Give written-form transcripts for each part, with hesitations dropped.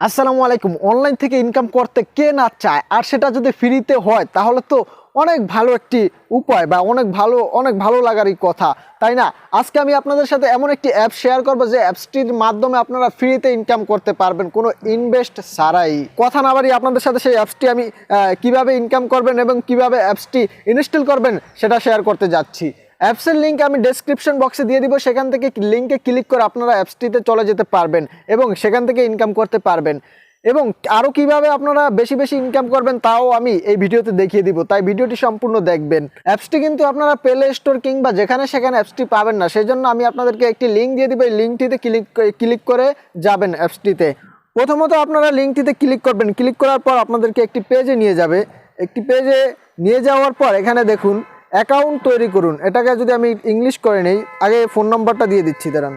আসসালামু আলাইকুম। অনলাইন থেকে ইনকাম করতে কে না চায়, আর সেটা যদি ফ্রিতে হয় তাহলে তো অনেক ভালো একটি উপায় বা অনেক ভালো লাগারই কথা, তাই না? আজকে আমি আপনাদের সাথে এমন একটি অ্যাপ শেয়ার করবো যে অ্যাপসটির মাধ্যমে আপনারা ফ্রিতে ইনকাম করতে পারবেন কোনো ইনভেস্ট ছাড়াই। কথা না বাড়িয়ে আপনাদের সাথে সেই অ্যাপসটি আমি কিভাবে ইনকাম করবেন এবং কিভাবে অ্যাপসটি ইনস্টল করবেন সেটা শেয়ার করতে যাচ্ছি। অ্যাপসের লিঙ্ক আমি ডেসক্রিপশন বক্সে দিয়ে দিব, সেখান থেকে লিঙ্কে ক্লিক করে আপনারা অ্যাপসটিতে চলে যেতে পারবেন এবং সেখান থেকে ইনকাম করতে পারবেন। এবং আরও কিভাবে আপনারা বেশি বেশি ইনকাম করবেন তাও আমি এই ভিডিওতে দেখিয়ে দিব, তাই ভিডিওটি সম্পূর্ণ দেখবেন। অ্যাপসটি কিন্তু আপনারা প্লে স্টোর কিংবা যেখানে সেখানে অ্যাপসটি পাবেন না, সেই জন্য আমি আপনাদেরকে একটি লিঙ্ক দিয়ে দিব। এই লিঙ্কটিতে ক্লিক করে যাবেন অ্যাপসটিতে। প্রথমত আপনারা লিঙ্কটিতে ক্লিক করবেন, ক্লিক করার পর আপনাদেরকে একটি পেজে নিয়ে যাবে। একটি পেজে নিয়ে যাওয়ার পর এখানে দেখুন অ্যাকাউন্ট তৈরি করুন। এটাকে যদি আমি ইংলিশ করে নেই, আগে ফোন নম্বরটা দিয়ে দিচ্ছি, দাঁড়ান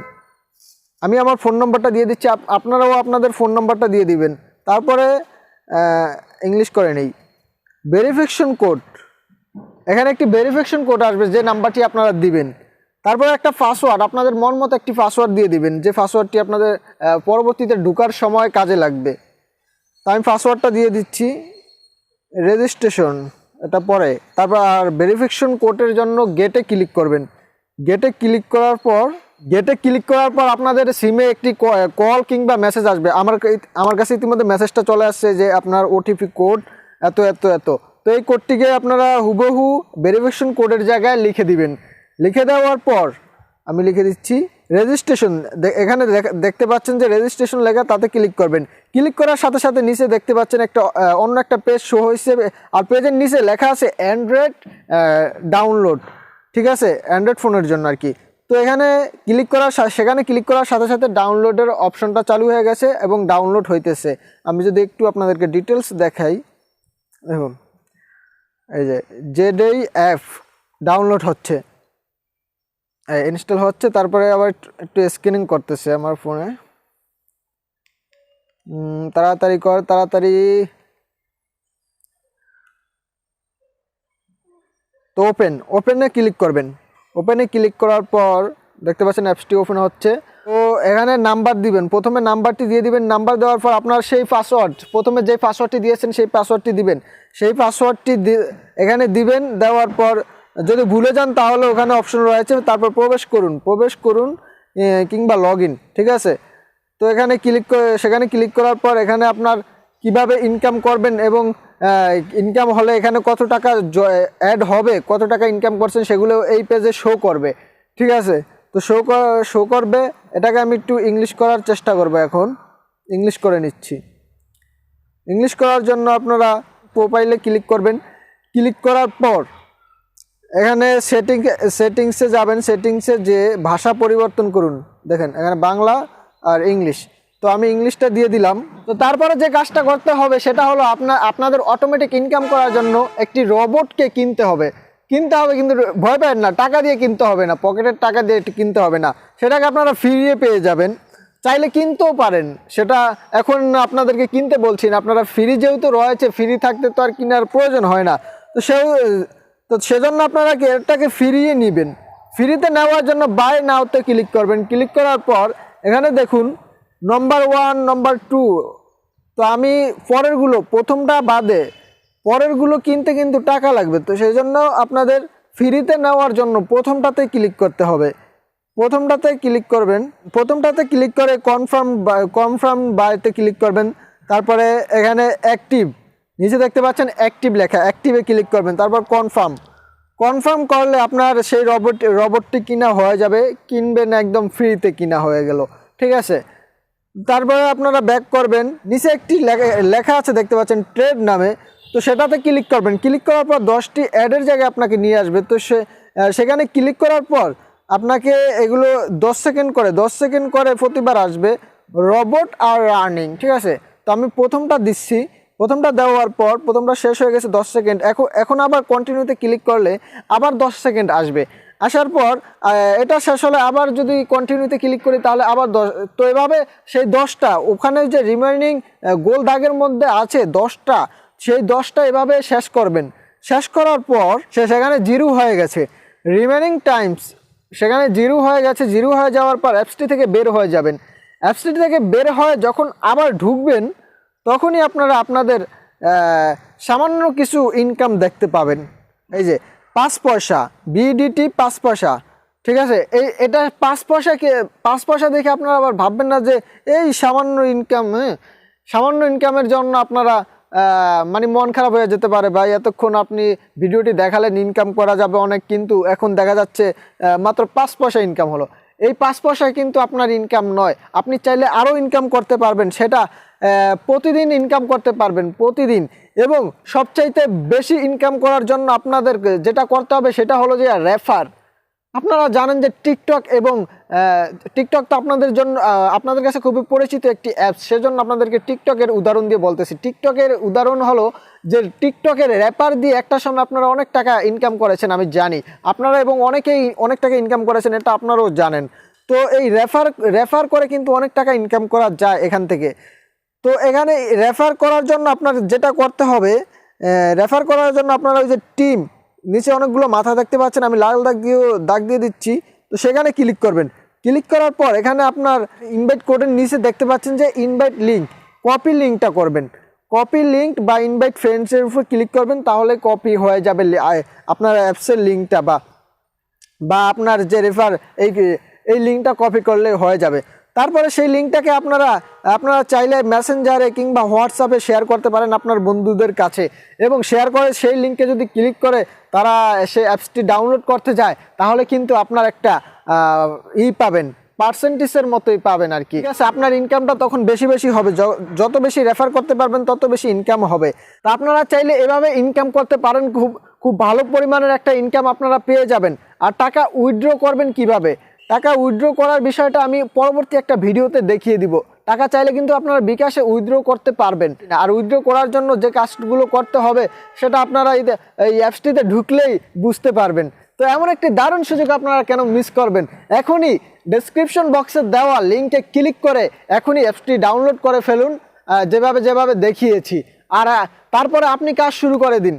আমি আমার ফোন নম্বরটা দিয়ে দিচ্ছি, আপনারাও আপনাদের ফোন নম্বরটা দিয়ে দিবেন। তারপরে ইংলিশ করে নেই ভেরিফিকেশন কোড, এখানে একটি ভেরিফিকেশন কোড আসবে যে নাম্বারটি আপনারা দিবেন। তারপরে একটা পাসওয়ার্ড, আপনাদের মন মতো একটি পাসওয়ার্ড দিয়ে দিবেন, যে পাসওয়ার্ডটি আপনাদের পরবর্তীতে ঢোকার সময় কাজে লাগবে। তো আমি পাসওয়ার্ডটা দিয়ে দিচ্ছি। রেজিস্ট্রেশন এটা পরে, তারপর আর ভেরিফিকেশন কোডের জন্য গেটে ক্লিক করবেন। গেটে ক্লিক করার পর আপনাদের সিমে একটি কল কিংবা মেসেজ আসবে। আমার কাছে ইতিমধ্যে মেসেজটা চলে আসছে যে আপনার ওটিপি কোড এত এত এত। তো এই কোডটিকে আপনারা হুবহু ভেরিফিকেশন কোডের জায়গায় লিখে দিবেন। লিখে দেওয়ার পর আমি লিখে দিচ্ছি রেজিস্ট্রেশন। এখানে দেখতে পাচ্ছেন যে রেজিস্ট্রেশন লেখা, তাতে ক্লিক করবেন। ক্লিক করার সাথে সাথে নিচে দেখতে পাচ্ছেন অন্য একটা পেজ শো হয়েছে, আর পেজের নিচে লেখা আছে অ্যান্ড্রয়েড ডাউনলোড, ঠিক আছে, অ্যান্ড্রয়েড ফোনের জন্য আর কি। তো সেখানে ক্লিক করার সাথে সাথে ডাউনলোডের অপশনটা চালু হয়ে গেছে এবং ডাউনলোড হইতেছে। আমি যদি একটু আপনাদেরকে ডিটেলস দেখাই, দেখুন এই যে জেডে অ্যাপ ডাউনলোড হচ্ছে, ইনস্টল হচ্ছে, তারপরে আবার একটু স্ক্যানিং করতেছে আমার ফোনে। তাড়াতাড়ি কর, তাড়াতাড়ি। তো ওপেনে ক্লিক করবেন। ওপেনে ক্লিক করার পর দেখতে পাচ্ছেন অ্যাপসটি ওপেন হচ্ছে। তো এখানে নাম্বার দিবেন, প্রথমে নাম্বারটি দিয়ে দিবেন। নাম্বার দেওয়ার পর আপনার সেই পাসওয়ার্ড, প্রথমে যে পাসওয়ার্ডটি দিয়েছেন সেই পাসওয়ার্ডটি দিবেন। সেই পাসওয়ার্ডটি এখানে দিবেন। দেওয়ার পর যদি ভুলে যান তাহলে ওখানে অপশন রয়েছে, তারপর প্রবেশ করুন কিংবা লগ ইন, ঠিক আছে। তো সেখানে ক্লিক করার পর এখানে আপনার কিভাবে ইনকাম করবেন এবং ইনকাম হলে এখানে কত টাকা অ্যাড হবে, কত টাকা ইনকাম করছেন সেগুলো এই পেজে শো করবে, ঠিক আছে। তো শো করবে। এটাকে আমি একটু ইংলিশ করার চেষ্টা করব, এখন ইংলিশ করে নিচ্ছি। ইংলিশ করার জন্য আপনারা প্রোফাইলে ক্লিক করবেন। ক্লিক করার পর এখানে সেটিংসে যাবেন। সেটিংসে যে ভাষা পরিবর্তন করুন, দেখেন এখানে বাংলা আর ইংলিশ। তো আমি ইংলিশটা দিয়ে দিলাম। তো তারপরে যে কাজটা করতে হবে সেটা হলো আপনাদের অটোমেটিক ইনকাম করার জন্য একটি রোবটকে কিনতে হবে। কিন্তু ভয় পাবেন না, টাকা দিয়ে কিনতে হবে না, পকেটের টাকা দিয়ে কিনতে হবে না, সেটাকে আপনারা ফ্রিয়ে পেয়ে যাবেন। চাইলে কিনতেও পারেন, সেটা এখন আপনাদেরকে কিনতে বলছি না, আপনারা ফ্রি যেহেতু রয়েছে, ফ্রি থাকতে তো আর কেনার প্রয়োজন হয় না। তো সেজন্য আপনারা এটাকে ফিরিয়ে নেবেন। ফ্রিতে নেওয়ার জন্য বাই নাওতে ক্লিক করবেন। ক্লিক করার পর এখানে দেখুন নম্বর 1, নম্বর 2। তো আমি পরেরগুলো, প্রথমটা বাদে পরেরগুলো কিনতে কিন্তু টাকা লাগবে, তো সেই জন্য আপনাদের ফ্রিতে নেওয়ার জন্য প্রথমটাতে ক্লিক করতে হবে। প্রথমটাতে ক্লিক করবেন। প্রথমটাতে ক্লিক করে কনফার্ম বাইতে ক্লিক করবেন। তারপরে এখানে অ্যাক্টিভ, নিচে দেখতে পাচ্ছেন অ্যাক্টিভ লেখা, অ্যাক্টিভে ক্লিক করবেন। তারপর কনফার্ম করলে আপনার সেই রোবটটি কিনা হয়ে যাবে, কিনবেন একদম ফ্রিতে কিনা হয়ে গেল, ঠিক আছে। তারপরে আপনারা ব্যাক করবেন। নিচে একটি লেখা আছে দেখতে পাচ্ছেন ট্রেড নামে, তো সেটাতে ক্লিক করবেন। ক্লিক করার পর 10টি অ্যাডের জায়গায় আপনাকে নিয়ে আসবে। তো সেখানে ক্লিক করার পর আপনাকে এগুলো 10 সেকেন্ড করে প্রতিবার আসবে রোবট আর আর্নিং, ঠিক আছে। তো আমি প্রথমটা দিচ্ছি। প্রথমটা দেওয়ার পর প্রথমটা শেষ হয়ে গেছে 10 সেকেন্ড। এখন আবার কন্টিনিউতে ক্লিক করলে আবার 10 সেকেন্ড আসবে। আসার পর এটা শেষ হলে আবার যদি কন্টিনিউতে ক্লিক করি তাহলে আবার 10। তো এভাবে সেই 10টা, ওখানে যে রিমেইনিং গোল দাগের মধ্যে আছে 10টা, সেই 10টা এভাবে শেষ করবেন। শেষ করার পর সেখানে 0 হয়ে গেছে, রিমেইনিং টাইমস সেখানে 0 হয়ে গেছে। 0 হয়ে যাওয়ার পর অ্যাপসটি থেকে বের হয়ে যাবেন। অ্যাপসটি থেকে বের হয়ে যখন আবার ঢুকবেন তখনই আপনারা আপনাদের সামান্য কিছু ইনকাম দেখতে পাবেন। এই যে 5 পয়সা বিডিটি 5 পয়সা, ঠিক আছে। এটা 5 পয়সা দেখে আপনারা আবার ভাববেন না যে এই সামান্য ইনকাম। হ্যাঁ, সামান্য ইনকামের জন্য আপনারা মানে মন খারাপ হয়ে যেতে পারে, ভাই এতক্ষণ আপনি ভিডিওটি দেখালেন ইনকাম করা যাবে অনেক, কিন্তু এখন দেখা যাচ্ছে মাত্র 5 পয়সা ইনকাম হলো। এই 5 পয়সায় কিন্তু আপনার ইনকাম নয়, আপনি চাইলে আরও ইনকাম করতে পারবেন, সেটা প্রতিদিন ইনকাম করতে পারবেন প্রতিদিন। এবং সবচাইতে বেশি ইনকাম করার জন্য আপনাদের যেটা করতে হবে সেটা হলো যে রেফার। আপনারা জানেন যে টিকটক এবং টিকটক তো আপনাদের জন্য আপনাদের কাছে খুবই পরিচিত একটি অ্যাপস, সেজন্য আপনাদেরকে টিকটকের উদাহরণ দিয়ে বলতেছি। টিকটকের উদাহরণ হলো যে টিকটকের র্যাপার দিয়ে একটা সময় আপনারা অনেক টাকা ইনকাম করেছেন, আমি জানি আপনারা, এবং অনেকেই অনেক টাকা ইনকাম করেছেন, এটা আপনারাও জানেন। তো এই রেফার করে কিন্তু অনেক টাকা ইনকাম করা যায় এখান থেকে। তো এখানে রেফার করার জন্য আপনার যেটা করতে হবে, রেফার করার জন্য আপনারা ওই যে টিম, নিচে অনেকগুলো মাথা দেখতে পাচ্ছেন, আমি লাল দাগ দিয়ে দিচ্ছি, তো সেখানে ক্লিক করবেন। ক্লিক করার পর এখানে আপনার ইনভাইট কোডের নিচে দেখতে পাচ্ছেন যে ইনভাইট লিঙ্ক, কপি লিঙ্কটা করবেন। কপি লিঙ্ক বা ইনভাইট ফ্রেন্ডসের উপর ক্লিক করবেন, তাহলে কপি হয়ে যাবে আপনার অ্যাপসের লিঙ্কটা, বা আপনার যে রেফার এই লিঙ্কটা কপি করলে হয়ে যাবে। তারপরে সেই লিঙ্কটাকে আপনারা চাইলে মেসেঞ্জারে কিংবা হোয়াটসঅ্যাপে শেয়ার করতে পারেন আপনার বন্ধুদের কাছে, এবং শেয়ার করে সেই লিঙ্কে যদি ক্লিক করে তারা সেই অ্যাপসটি ডাউনলোড করতে যায়, তাহলে কিন্তু আপনার একটা পাবেন, পার্সেন্টেজের মতোই পাবেন আর কি, ঠিক আছে। আপনার ইনকামটা তখন বেশি হবে, যত বেশি রেফার করতে পারবেন তত বেশি ইনকাম হবে। তা আপনারা চাইলে এভাবে ইনকাম করতে পারেন, খুব ভালো পরিমাণের একটা ইনকাম আপনারা পেয়ে যাবেন। আর টাকা উইথড্র করবেন কিভাবে, টাকা উইথড্র করার বিষয়টা আমি পরবর্তী একটা ভিডিওতে দেখিয়ে দিব। টাকা চাইলে কিন্তু আপনারা বিকাশে উইথড্র করতে পারবেন। আর উইথড্র করার জন্য যে কাজগুলো করতে হবে সেটা আপনারা এই অ্যাপসটিতে ঢুকলেই বুঝতে পারবেন। তো এমন একটি দারুণ সুযোগ আপনারা কেন মিস করবেন? এখনই ডেসক্রিপশন বক্সে দেওয়া লিঙ্কে ক্লিক করে এখনই অ্যাপসটি ডাউনলোড করে ফেলুন, যেভাবে দেখিয়েছি। আর তারপরে আপনি কাজ শুরু করে দিন।